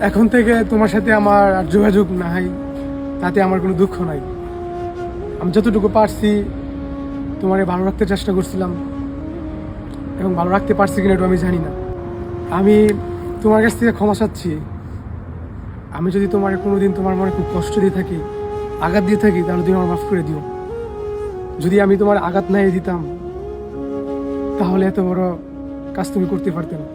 এখন থেকে তোমার সাথে আমার আর যোগাযোগ নাই, তাতে আমার কোনো দুঃখ নাই। আমি যতটুকু পারছি তোমারে ভালো রাখতে চেষ্টা করছিলাম, এবং ভালো রাখতে পারছি কিনা এটা আমি জানি না। আমি তোমার কাছ থেকে ক্ষমা চাচ্ছি। আমি যদি তোমার কোনোদিন তোমার মনে খুব কষ্ট দিয়ে থাকি, আঘাত দিয়ে থাকি, তাহলে তুমি আমার মাফ করে দিও। যদি আমি তোমার আঘাত নাই দিতাম, তাহলে এত বড় কাজ তুমি করতে পারতে না।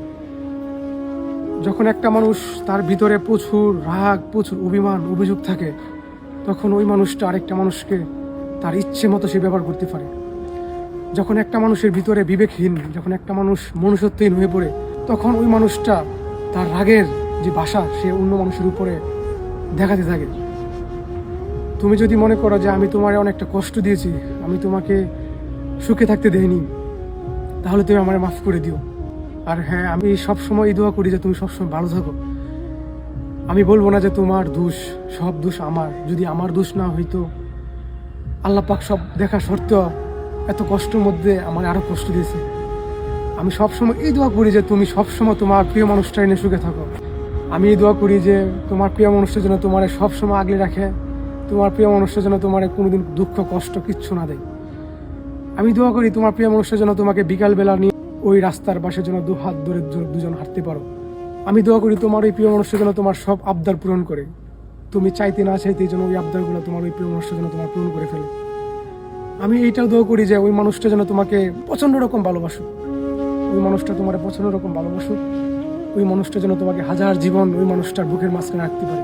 যখন একটা মানুষ তার ভিতরে প্রচুর রাগ, প্রচুর অভিমান, অভিযোগ থাকে, তখন ওই মানুষটা আরেকটা মানুষকে তার ইচ্ছে মতো সে ব্যবহার করতে পারে। যখন একটা মানুষের ভিতরে বিবেকহীন, যখন একটা মানুষ মনুষ্যত্বহীন হয়ে পড়ে, তখন ওই মানুষটা তার রাগের যে ভাষা সে অন্য মানুষের উপরে দেখাতে থাকে। তুমি যদি মনে করো যে আমি তোমার অনেকটা কষ্ট দিয়েছি, আমি তোমাকে সুখে থাকতে দেইনি, তাহলে তুমি আমার মাফ করে দিও। আর হ্যাঁ, আমি সবসময় এই দোয়া করি যে তুমি সবসময় ভালো থাকো। আমি বলবো না যে তোমার দোষ, সব দোষ আমার। যদি আমার দোষ না হইতো, আল্লাহ পাক সব দেখা সত্ত্বেও এত কষ্টের মধ্যে আমার আরো কষ্ট দিয়েছে। আমি সবসময় এই দোয়া করি যে তুমি সবসময় তোমার প্রিয় মানুষটা এনে সুখে থাকো। আমি এই দোয়া করি যে তোমার প্রিয় মানুষটা যেন তোমার সবসময় আগলে রাখে, তোমার প্রিয় মানুষটা যেন তোমার কোনোদিন দুঃখ কষ্ট কিচ্ছু না দেয়। আমি দোয়া করি তোমার প্রিয় মানুষটা যেন তোমাকে বিকালবেলা নিয়ে ওই রাস্তার পাশে যেন দু হাত ধরে দুজন হাঁটতে পারো। আমি দোয়া করি তোমার ওই প্রিয় মানুষটা যেন তোমার সব আবদার পূরণ করে। তুমি চাইতে না চাইতে যেন ওই আবদারগুলো তোমার ওই প্রিয় মানুষটা যেন তোমার পূরণ করে ফেলে। আমি এইটাও দোয়া করি যে ওই মানুষটা যেন তোমাকে প্রচণ্ড রকম ভালোবাসুক, ওই মানুষটা তোমার প্রচণ্ড রকম ভালোবাসুক, ওই মানুষটা যেন তোমাকে হাজার জীবন ওই মানুষটার বুকের মাঝখানে রাখতে পারে।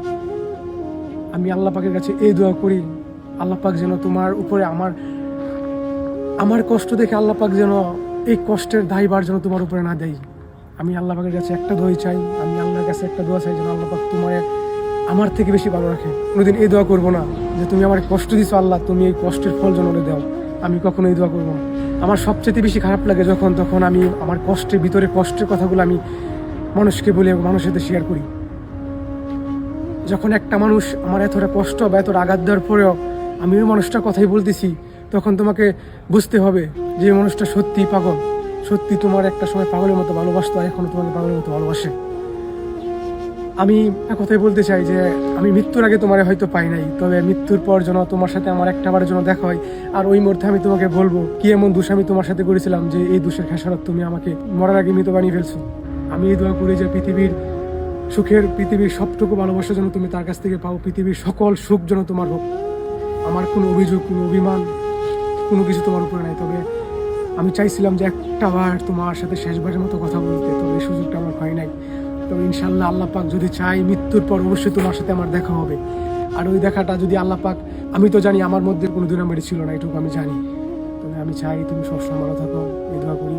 আমি আল্লাহ পাকের কাছে এই দোয়া করি, আল্লাহ পাক যেন তোমার উপরে আমার কষ্ট দেখে আল্লাহ পাক যেন এই কষ্টের দায়ভার যেন তোমার উপরে না দেয়। আমি আল্লাহ পাকের কাছে একটা দোয়া চাই, আমি আল্লাহর কাছে একটা দোয়া চাই যেন আল্লাহ পাক তোমার আমার থেকে বেশি ভালো রাখে। কোনোদিন এই দোয়া করবো না যে তুমি আমার কষ্ট দিছো আল্লাহ, তুমি এই কষ্টের ফল যেন দাও। আমি কখনো এই দোয়া করবো না। আমার সবচেয়ে বেশি খারাপ লাগে তখন আমি আমার কষ্টের ভিতরে কষ্টের কথাগুলো আমি মানুষকে বলে মানুষের সাথে শেয়ার করি। যখন একটা মানুষ আমার এতটা কষ্ট বা এতটা আঘাত দেওয়ার পরেও আমি ওই মানুষটার কথাই বলতেছি, তখন তোমাকে বুঝতে হবে যে এই মানুষটা সত্যি পাগল, সত্যি তোমার একটা সময় পাগলের মতো ভালোবাসতো, আর এখনো তোমাকে পাগলের মতো ভালোবাসে। আমি কথাই বলতে চাই যে আমি মৃত্যুর আগে তোমার হয়তো পাই নাই, তবে মৃত্যুর পর যেন তোমার সাথে আমার একটাবারের জন্য দেখা হয়। আর ওই মুহূর্তে আমি তোমাকে বলবো কি এমন দোষ আমি তোমার সাথে করেছিলাম যে এই দোষের খেসারত তুমি আমাকে মরার আগে মৃত বানিয়ে ফেলছো। আমি এই দোয়া করি যে পৃথিবীর সবটুকু ভালোবাসা যেন তুমি তার কাছ থেকে পাও, পৃথিবীর সকল সুখ যেন তোমার হোক। আমার কোনো অভিযোগ, কোনো অভিমান, কোনো কিছু তোমার উপরে নাই। তবে আমি চাইছিলাম যে একটাবার তোমার সাথে শেষবারের মতো কথা বলতে, তবে এই সুযোগটা আমার হয় নাই। তবে ইনশাল্লাহ আল্লাহ পাক যদি চাই, মৃত্যুর পর অবশ্যই তোমার সাথে আমার দেখা হবে। আর ওই দেখাটা যদি আল্লাহ পাক, আমি তো জানি আমার মধ্যে কোনো দুই নম্বরই ছিল না, এটুকু আমি জানি। তবে আমি চাই তুমি সবসময় ভালো থাকো, এই দোয়া করি।